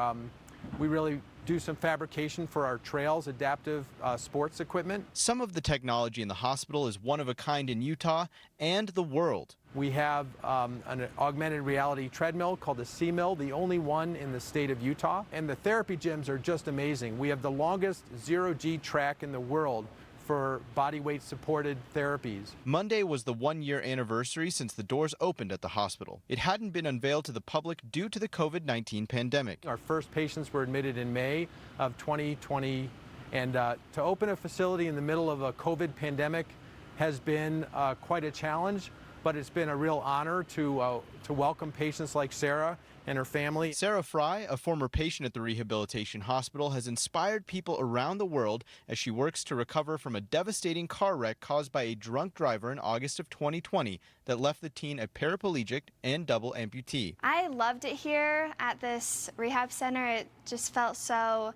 we really do some fabrication for our trails, adaptive sports equipment. Some of the technology in the hospital is one of a kind in Utah and the world. We have an augmented reality treadmill called the C-Mill, the only one in the state of Utah. And the therapy gyms are just amazing. We have the longest zero-G track in the world, for body weight supported therapies. Monday was the one-year anniversary since the doors opened at the hospital. It hadn't been unveiled to the public due to the COVID-19 pandemic. Our first patients were admitted in May of 2020, and to open a facility in the middle of a COVID pandemic has been quite a challenge, but it's been a real honor to welcome patients like Sarah and her family. Sarah Fry, a former patient at the rehabilitation hospital, has inspired people around the world as she works to recover from a devastating car wreck caused by a drunk driver in August of 2020 that left the teen a paraplegic and double amputee. I loved it here at this rehab center. It just felt so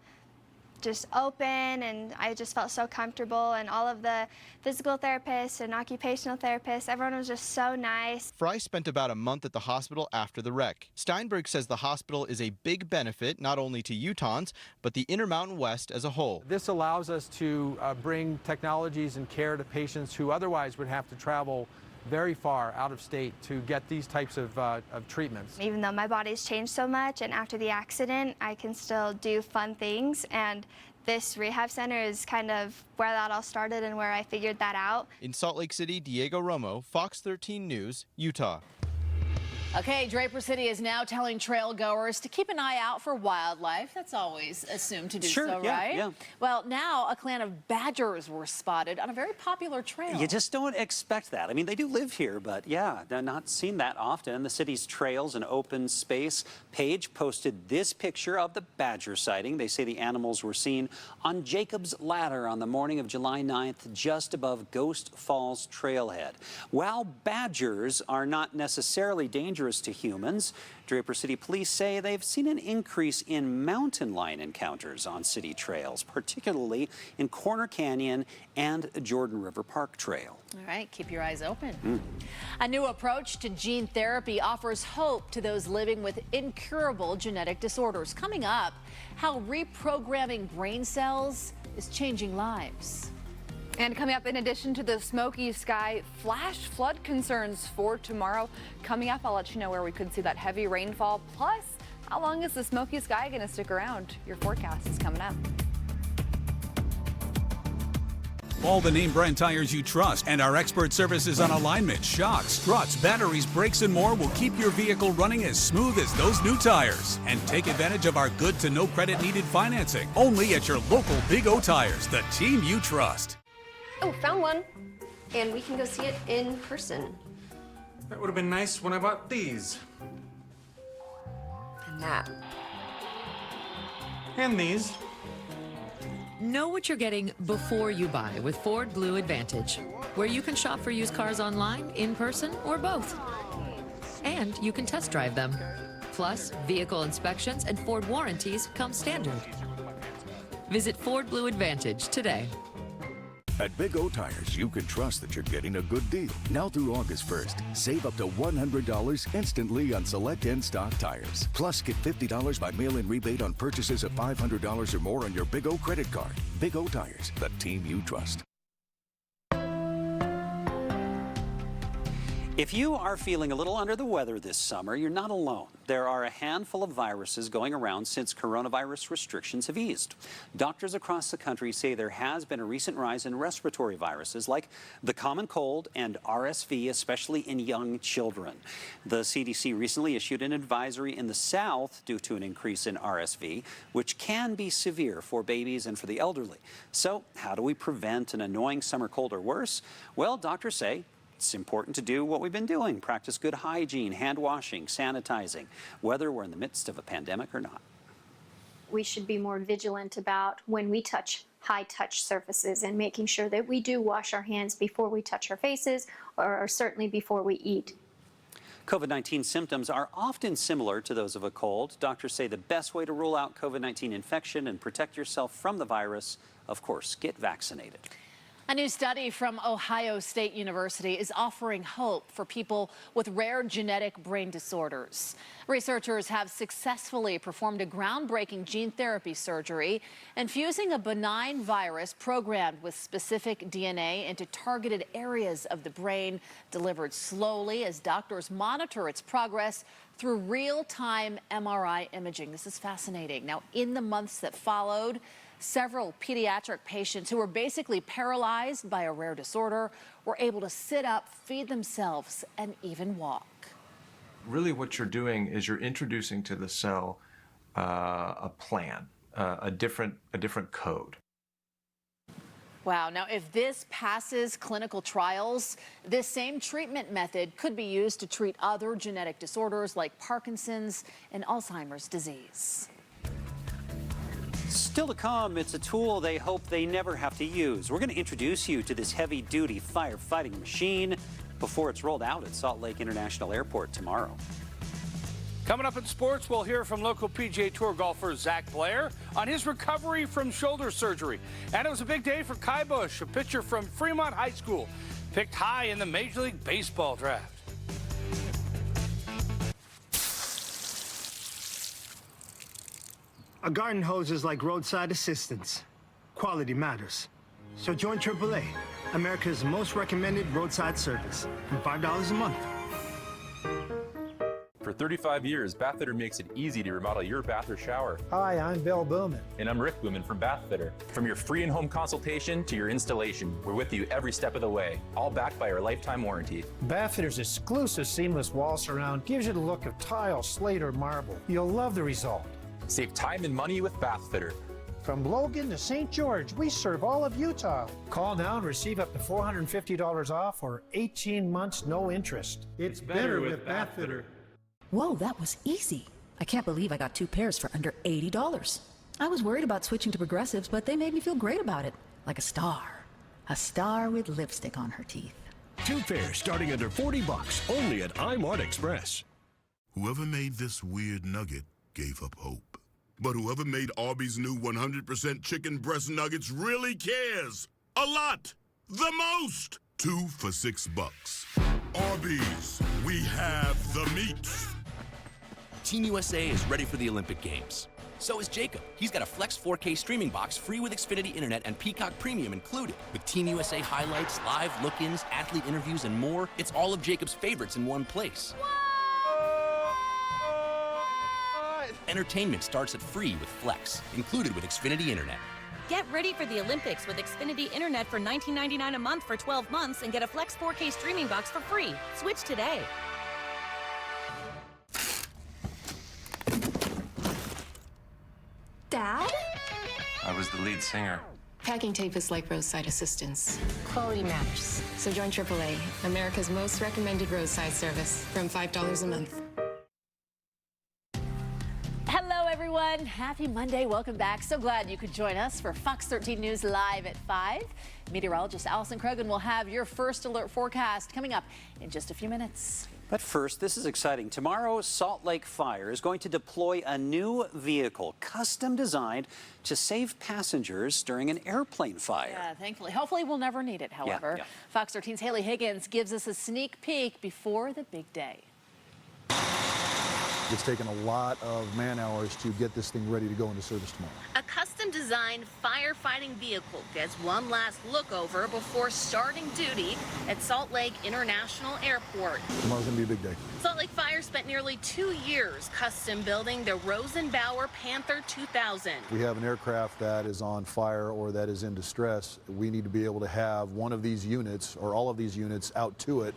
open, and I just felt so comfortable, and all of the physical therapists and occupational therapists, everyone was just so nice. Fry spent about a month at the hospital after the wreck. Steinberg says the hospital is a big benefit not only to Utahns, but the Intermountain West as a whole. This allows us to bring technologies and care to patients who otherwise would have to travel very far out of state to get these types of treatments. Even though my body's changed so much, and after the accident, I can still do fun things, and this rehab center is kind of where that all started and where I figured that out. In Salt Lake City, Diego Romo, Fox 13 News, Utah. Okay, Draper City is now telling trail goers to keep an eye out for wildlife. That's always assumed to do so, right? Yeah. Well, now a clan of badgers were spotted on a very popular trail. You just don't expect that. I mean, they do live here, but yeah, they're not seen that often. The city's Trails and Open Space page posted this picture of the badger sighting. They say the animals were seen on Jacob's Ladder on the morning of July 9th, just above Ghost Falls Trailhead. While badgers are not necessarily dangerous to humans, Draper City Police say they've seen an increase in mountain lion encounters on city trails, particularly in Corner Canyon and Jordan River Park Trail. All right, keep your eyes open. A new approach to gene therapy offers hope to those living with incurable genetic disorders. Coming up, how reprogramming brain cells is changing lives. And coming up, in addition to the smoky sky, flash flood concerns for tomorrow. Coming up, I'll let you know where we could see that heavy rainfall. Plus, how long is the smoky sky going to stick around? Your forecast is coming up. All the name brand tires you trust and our expert services on alignment, shocks, struts, batteries, brakes, and more will keep your vehicle running as smooth as those new tires. And take advantage of our good to no credit needed financing. Only at your local Big O Tires, the team you trust. Oh, found one. And we can go see it in person. That would have been nice when I bought these. And that. And these. Know what you're getting before you buy with Ford Blue Advantage, where you can shop for used cars online, in person, or both. And you can test drive them. Plus, vehicle inspections and Ford warranties come standard. Visit Ford Blue Advantage today. At Big O Tires, you can trust that you're getting a good deal. Now through August 1st, save up to $100 instantly on select in-stock tires. Plus, get $50 by mail-in rebate on purchases of $500 or more on your Big O credit card. Big O Tires, the team you trust. If you are feeling a little under the weather this summer, you're not alone. There are a handful of viruses going around since coronavirus restrictions have eased. Doctors across the country say there has been a recent rise in respiratory viruses like the common cold and RSV, especially in young children. The CDC recently issued an advisory in the South due to an increase in RSV, which can be severe for babies and for the elderly. So how do we prevent an annoying summer cold or worse? Well, doctors say it's important to do what we've been doing, practice good hygiene, hand washing, sanitizing, whether we're in the midst of a pandemic or not. We should be more vigilant about when we touch high-touch surfaces and making sure that we do wash our hands before we touch our faces or certainly before we eat. COVID-19 symptoms are often similar to those of a cold. Doctors say the best way to rule out COVID-19 infection and protect yourself from the virus, of course, get vaccinated. A new study from Ohio State University is offering hope for people with rare genetic brain disorders. Researchers have successfully performed a groundbreaking gene therapy surgery, infusing a benign virus programmed with specific DNA into targeted areas of the brain, delivered slowly as doctors monitor its progress through real-time MRI imaging. This is fascinating. Now, in the months that followed, Several pediatric patients who were basically paralyzed by a rare disorder were able to sit up, feed themselves, and even walk. Really what you're doing is you're introducing to the cell a plan, a different code. Wow, now if this passes clinical trials, this same treatment method could be used to treat other genetic disorders like Parkinson's and Alzheimer's disease. Still to come, it's a tool they hope they never have to use. We're going to introduce you to this heavy-duty firefighting machine before it's rolled out at Salt Lake International Airport tomorrow. Coming up in sports, we'll hear from local PGA Tour golfer Zach Blair on his recovery from shoulder surgery. And it was a big day for Kai Bush, a pitcher from Fremont High School, picked high in the Major League Baseball draft. A garden hose is like roadside assistance. Quality matters. So join AAA, America's most recommended roadside service, for $5 a month. For 35 years, Bathfitter makes it easy to remodel your bath or shower. Hi, I'm Bill Booman. And I'm Rick Booman from Bathfitter. From your free in-home consultation to your installation, we're with you every step of the way, all backed by our lifetime warranty. Bathfitter's exclusive seamless wall surround gives you the look of tile, slate, or marble. You'll love the result. Save time and money with Bathfitter. From Logan to St. George, we serve all of Utah. Call now and receive up to $450 off or 18 months no interest. It's better with Bathfitter. Whoa, that was easy. I can't believe I got 2 pairs for under $80. I was worried about switching to Progressives, but they made me feel great about it. Like a star. A star with lipstick on her teeth. 2 pairs starting under $40, only at iMart Express. Whoever made this weird nugget gave up hope. But whoever made Arby's new 100% chicken breast nuggets really cares. A lot. The most. 2 for $6. Arby's. We have the meat. Team USA is ready for the Olympic Games. So is Jacob. He's got a Flex 4K streaming box free with Xfinity Internet and Peacock Premium included. With Team USA highlights, live look-ins, athlete interviews, and more, it's all of Jacob's favorites in one place. Entertainment starts at free with Flex, included with Xfinity Internet. Get ready for the Olympics with Xfinity Internet for $19.99 a month for 12 months and get a Flex 4K streaming box for free. Switch today. Dad? I was the lead singer. Packing tape is like roadside assistance. Quality matters. So join AAA, America's most recommended roadside service, from $5 a month. Hello, everyone. Happy Monday. Welcome back. So glad you could join us for Fox 13 News Live at 5. Meteorologist Allison Krogan will have your first alert forecast coming up in just a few minutes. But first, this is exciting. Tomorrow, Salt Lake Fire is going to deploy a new vehicle, custom designed to save passengers during an airplane fire. Yeah, thankfully. Hopefully, we'll never need it, however. Yeah. Fox 13's Haley Higgins gives us a sneak peek before the big day. It's taken a lot of man hours to get this thing ready to go into service tomorrow. A custom-designed firefighting vehicle gets one last look over before starting duty at Salt Lake International Airport. Tomorrow's going to be a big day. Salt Lake Fire spent nearly 2 years custom building the Rosenbauer Panther 2000. We have an aircraft that is on fire or that is in distress. We need to be able to have one of these units or all of these units out to it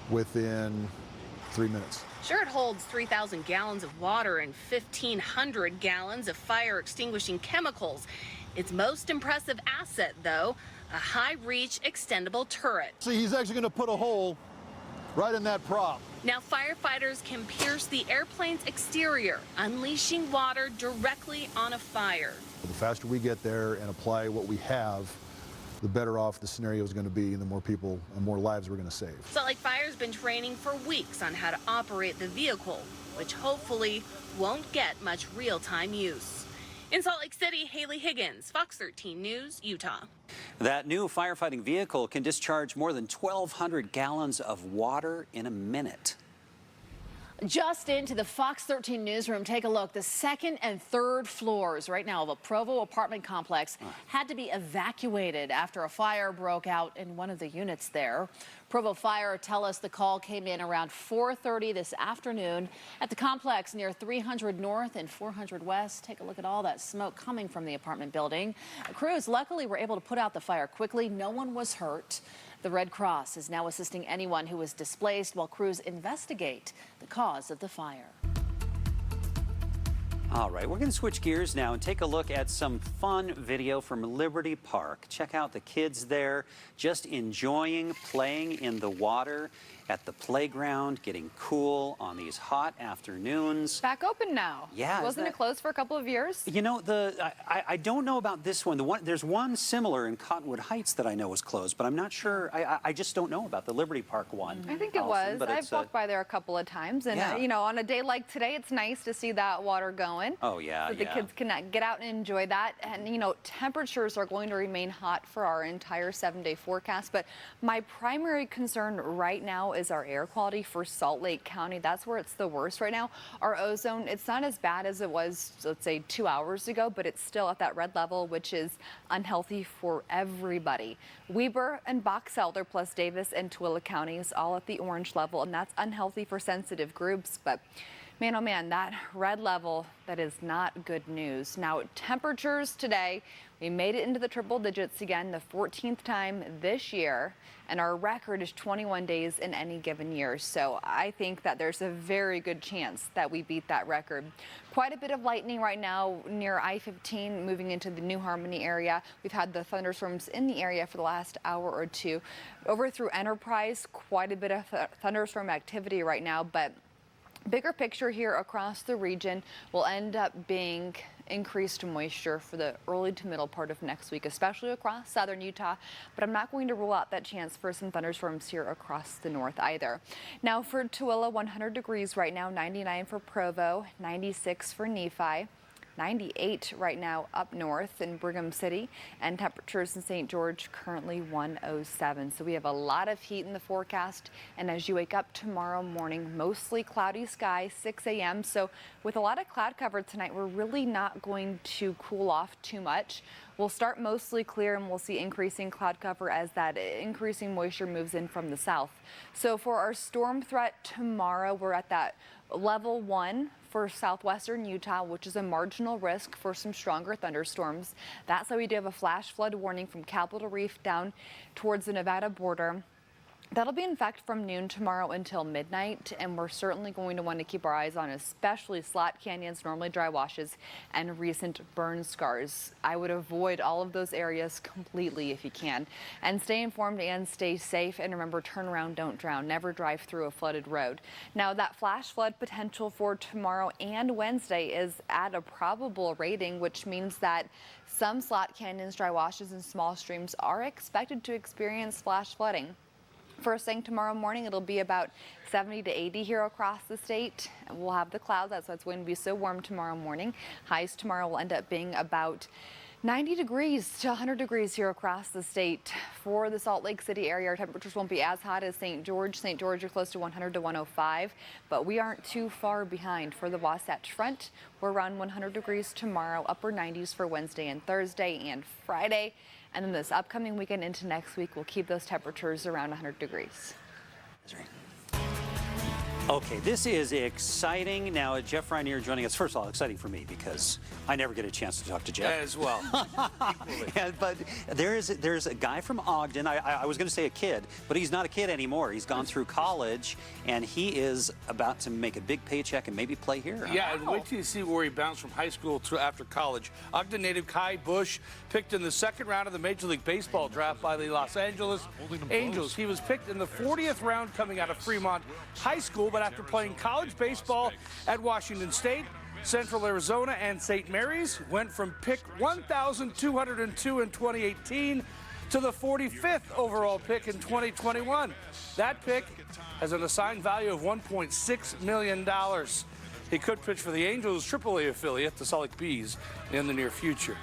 within 3 minutes. Sure, it holds 3,000 gallons of water and 1,500 gallons of fire-extinguishing chemicals. Its most impressive asset, though, a high-reach extendable turret. See, he's actually going to put a hole right in that prop. Now, firefighters can pierce the airplane's exterior, unleashing water directly on a fire. The faster we get there and apply what we have, the better off the scenario is going to be and the more people and more lives we're going to save. Salt Lake Fire's been training for weeks on how to operate the vehicle, which hopefully won't get much real-time use. In Salt Lake City, Haley Higgins, Fox 13 News, Utah. That new firefighting vehicle can discharge more than 1,200 gallons of water in a minute. Just into the Fox 13 newsroom, take a look. The second and third floors right now of a Provo apartment complex had to be evacuated after a fire broke out in one of the units there. Provo Fire tell us the call came in around 4:30 this afternoon at the complex near 300 North and 400 West. Take a look at all that smoke coming from the apartment building. Crews luckily were able to put out the fire quickly. No one was hurt. The Red Cross is now assisting anyone who was displaced while crews investigate the cause of the fire. All right, we're going to switch gears now and take a look at some fun video from Liberty Park. Check out the kids there just enjoying playing in the water at the playground, getting cool on these hot afternoons. Back open now. Yeah. Wasn't it closed for a couple of years? You know, I don't know about this one. There's one similar in Cottonwood Heights that I know was closed, but I'm not sure. I just don't know about the Liberty Park one. I think it was. I've walked by there a couple of times, and yeah. you know, on a day like today, it's nice to see that water going. Oh yeah, so the kids can get out and enjoy that. And you know, temperatures are going to remain hot for our entire 7-day forecast. But my primary concern right now is our air quality for Salt Lake County. That's where it's the worst right now. Our ozone, it's not as bad as it was, let's say, 2 hours ago, but it's still at that red level, which is unhealthy for everybody. Weber and Box Elder plus Davis and Tooele counties all at the orange level, and that's unhealthy for sensitive groups. But man, oh man, that red level, that is not good news. Now, temperatures today, we made it into the triple digits again, the 14th time this year, and our record is 21 days in any given year. So I think that there's a very good chance that we beat that record. Quite a bit of lightning right now near I-15 moving into the New Harmony area. We've had the thunderstorms in the area for the last hour or two. Over through Enterprise, quite a bit of thunderstorm activity right now, but bigger picture here across the region will end up being increased moisture for the early to middle part of next week, especially across southern Utah. But I'm not going to rule out that chance for some thunderstorms here across the north either. Now for Tooele, 100 degrees right now, 99 for Provo, 96 for Nephi. 98 right now up north in Brigham City, and temperatures in St. George currently 107. So we have a lot of heat in the forecast, and as you wake up tomorrow morning, mostly cloudy sky, 6 a.m. So with a lot of cloud cover tonight, we're really not going to cool off too much. We'll start mostly clear, and we'll see increasing cloud cover as that increasing moisture moves in from the south. So for our storm threat tomorrow, we're at that level 1 for southwestern Utah, which is a marginal risk for some stronger thunderstorms. That's why we do have a flash flood warning from Capitol Reef down towards the Nevada border. That'll be in effect from noon tomorrow until midnight, and we're certainly going to want to keep our eyes on especially slot canyons, normally dry washes, and recent burn scars. I would avoid all of those areas completely if you can. And stay informed and stay safe, and remember, turn around, don't drown. Never drive through a flooded road. Now, that flash flood potential for tomorrow and Wednesday is at a probable rating, which means that some slot canyons, dry washes, and small streams are expected to experience flash flooding. First thing tomorrow morning, it'll be about 70 to 80 here across the state. We'll have the clouds, that's why it's going to be so warm tomorrow morning. Highs tomorrow will end up being about 90 degrees to 100 degrees here across the state. For the Salt Lake City area, our temperatures won't be as hot as St. George. St. George are close to 100 to 105, but we aren't too far behind. For the Wasatch Front, we're around 100 degrees tomorrow, upper 90s for Wednesday and Thursday and Friday. And then this upcoming weekend into next week, we'll keep those temperatures around 100 degrees. That's right. Okay, this is exciting. Now, Jeff Rainier joining us. First of all, exciting for me because I never get a chance to talk to Jeff. As well. But there's a guy from Ogden. I was going to say a kid, but he's not a kid anymore. He's gone through college, and he is about to make a big paycheck and maybe play here. Yeah, and wait till you see where he bounced from high school to after college. Ogden native Kai Bush picked in the second round of the Major League Baseball draft by the Los Angeles Angels. He was picked in the 40th round coming out of Fremont High School, but after playing college baseball at Washington State, Central Arizona, and St. Mary's, went from pick 1,202 in 2018 to the 45th overall pick in 2021. That pick has an assigned value of $1.6 million. He could pitch for the Angels AAA affiliate, the Salt Lake Bees, in the near future.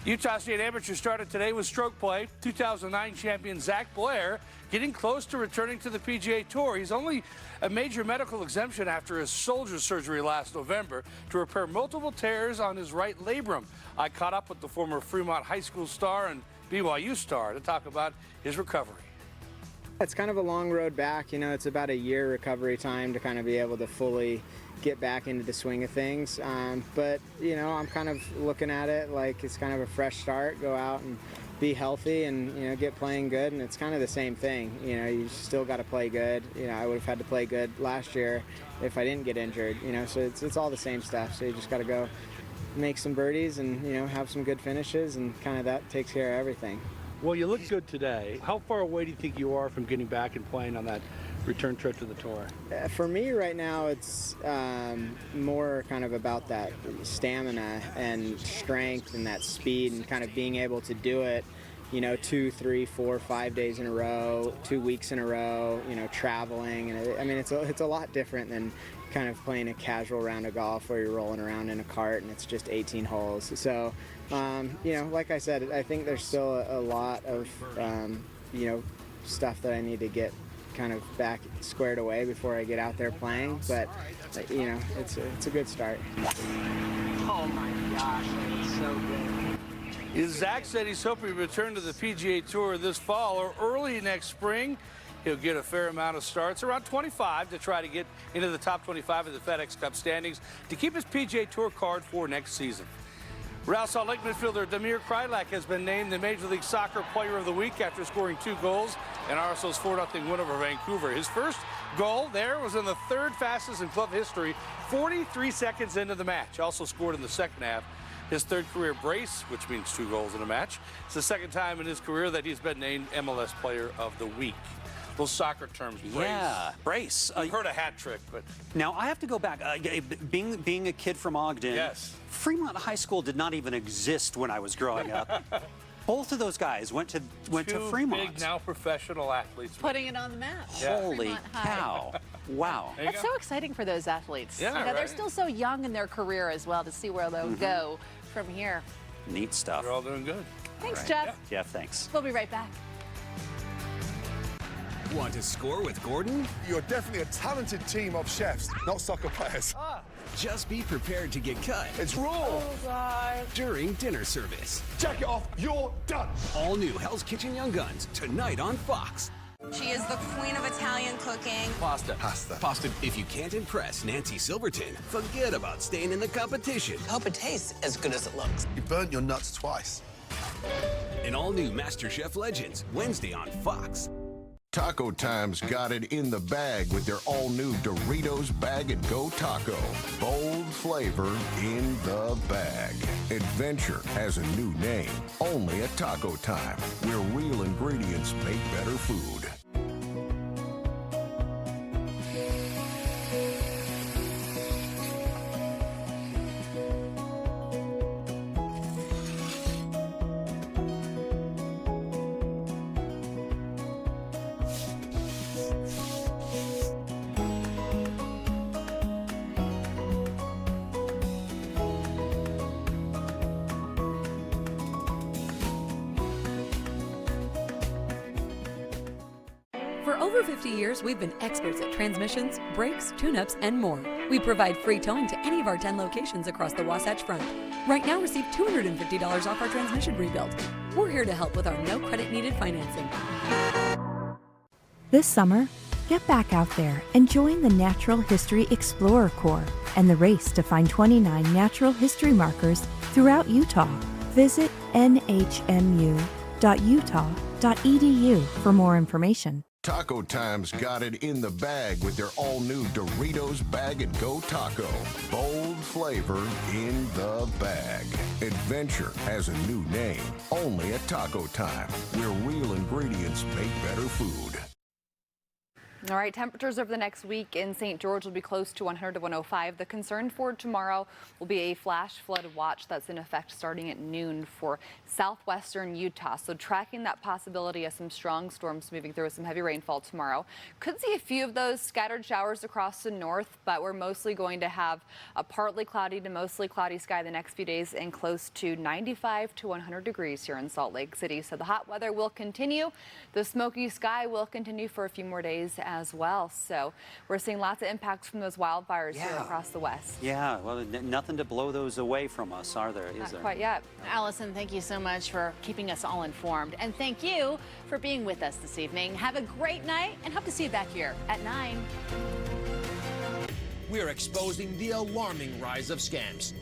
Utah State Amateur started today with stroke play. 2009 champion Zach Blair getting close to returning to the PGA Tour. He's only a major medical exemption after his shoulder surgery last November to repair multiple tears on his right labrum. I caught up with the former Fremont High School star and BYU star to talk about his recovery. It's kind of a long road back. You know, it's about a year recovery time to kind of be able to fully get back into the swing of things. But, you know, I'm kind of looking at it like it's kind of a fresh start. Go out and be healthy and, you know, get playing good. And it's kind of the same thing. You know, you still got to play good. You know, I would have had to play good last year if I didn't get injured, you know, so it's all the same stuff. So you just got to go make some birdies and, you know, have some good finishes, and kind of that takes care of everything. Well, you look good today. How far away do you think you are from getting back and playing on that return trip to the tour? For me right now, it's more kind of about that stamina and strength and that speed and kind of being able to do it, you know, 2, 3, 4, 5 days in a row, 2 weeks in a row, you know, traveling. And I mean, it's a lot different than kind of playing a casual round of golf where you're rolling around in a cart and it's just 18 holes. So, you know, like I said, I think there's still a lot of, you know, stuff that I need to get kind of back squared away before I get out there playing. But, you know, it's a good start. Oh my gosh, that's so good. Zach said he's hoping to return to the PGA Tour this fall or early next spring. He'll get a fair amount of starts, around 25, to try to get into the top 25 of the FedEx Cup standings to keep his PGA Tour card for next season. Real Salt Lake midfielder Damir Kreilach has been named the Major League Soccer Player of the Week after scoring 2 goals in RSL's 4-0 win over Vancouver. His first goal there was in the 3rd fastest in club history, 43 seconds into the match. Also scored in the second half. His 3rd career brace, which means 2 goals in a match. It's the 2nd time in his career that he's been named MLS Player of the Week. Those soccer terms, brace. Yeah, brace. You've heard a hat trick, but... Now, I have to go back. Being a kid from Ogden, yes. Fremont High School did not even exist when I was growing up. Both of those guys went to Fremont. Big, now professional athletes. Putting it on the map. Yeah. Holy cow. Wow. That's so exciting for those athletes. Yeah, you know, right? They're still so young in their career as well to see where they'll go from here. Neat stuff. They're all doing good. Thanks, Jeff. Yeah, thanks. We'll be right back. Want to score with Gordon? You're definitely a talented team of chefs, not soccer players. Just be prepared to get cut. It's raw. Oh, God. During dinner service. Jacket off, you're done. All new Hell's Kitchen Young Guns, tonight on Fox. She is the queen of Italian cooking. Pasta. If you can't impress Nancy Silverton, forget about staying in the competition. Hope it tastes as good as it looks. You burnt your nuts twice. An all-new MasterChef Legends, Wednesday on Fox. Taco Time's got it in the bag with their all-new Doritos Bag and Go Taco. Bold flavor in the bag. Adventure has a new name. Only at Taco Time, where real ingredients make better food. For over 50 years, we've been experts at transmissions, brakes, tune-ups, and more. We provide free towing to any of our 10 locations across the Wasatch Front. Right now, receive $250 off our transmission rebuild. We're here to help with our no credit needed financing. This summer, get back out there and join the Natural History Explorer Corps and the race to find 29 natural history markers throughout Utah. Visit nhmu.utah.edu for more information. Taco Time's got it in the bag with their all-new Doritos Bag and Go Taco. Bold flavor in the bag. Adventure has a new name. Only at Taco Time, where real ingredients make better food. All right, temperatures over the next week in St. George will be close to 100 to 105. The concern for tomorrow will be a flash flood watch that's in effect starting at noon for southwestern Utah. So tracking that possibility of some strong storms moving through with some heavy rainfall tomorrow. Could see a few of those scattered showers across the north, but we're mostly going to have a partly cloudy to mostly cloudy sky the next few days and close to 95 to 100 degrees here in Salt Lake City. So the hot weather will continue. The smoky sky will continue for a few more days as well. So we're seeing lots of impacts from those wildfires here across the west. Yeah, well, nothing to blow those away from us, are there? Not quite yet. Allison, thank you so much for keeping us all informed. And thank you for being with us this evening. Have a great night and hope to see you back here at 9. We're exposing the alarming rise of scams.